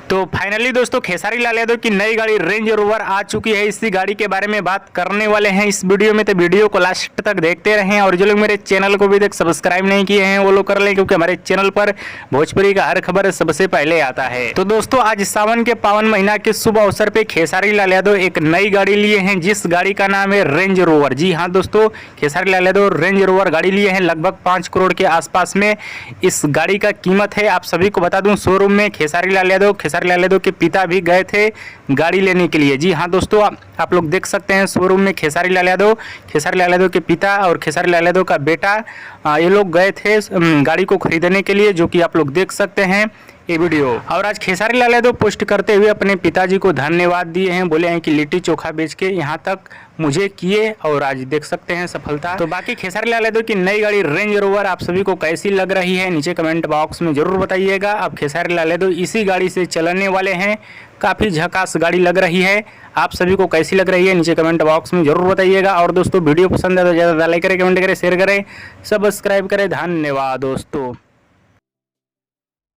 तो फाइनली दोस्तों खेसारी लाल यादव की नई गाड़ी रेंज रोवर आ चुकी है। इसी गाड़ी के बारे में बात करने वाले हैं इस वीडियो में, तो वीडियो को लास्ट तक देखते रहें। और जो लोग मेरे चैनल को भी तक सब्सक्राइब नहीं किए हैं वो लोग कर लें, क्योंकि हमारे चैनल पर भोजपुरी का हर खबर सबसे पहले आता है। तो दोस्तों आज सावन के पावन महीना के शुभ अवसर पे खेसारी लाल यादव एक नई गाड़ी लिए हैं, जिस गाड़ी का नाम है रेंज रोवर। जी हाँ दोस्तों, खेसारी लाल यादव रेंज रोवर गाड़ी लिए हैं। लगभग 5 करोड़ के आसपास में इस गाड़ी का कीमत है। आप सभी को बता दूं, शोरूम में खेसारी लाल यादव के पिता भी गए थे गाड़ी लेने के लिए। जी हाँ दोस्तों, आप लोग देख सकते हैं शोरूम में खेसारी लाल यादव के पिता और खेसारी लाल यादव का बेटा ये लोग गए थे गाड़ी को खरीदने के लिए, जो कि आप लोग देख सकते हैं ये वीडियो। और आज खेसारी लाल यादव पोस्ट करते हुए अपने पिताजी को धन्यवाद दिए हैं। बोले हैं कि लिट्टी चोखा बेच के यहाँ तक मुझे किए, और आज देख सकते हैं सफलता। तो बाकी खेसारी लाल यादव की नई गाड़ी रेंज रोवर आप सभी को कैसी लग रही है नीचे कमेंट बॉक्स में जरूर बताइएगा। अब खेसारी लाल यादव इसी गाड़ी से चलने वाले हैं। काफ़ी झकास गाड़ी लग रही है। आप सभी को कैसी लग रही है नीचे कमेंट बॉक्स में जरूर बताइएगा। और दोस्तों वीडियो पसंद है तो ज़्यादा लाइक करें, कमेंट करें, शेयर करें, सब्सक्राइब करें। धन्यवाद दोस्तों।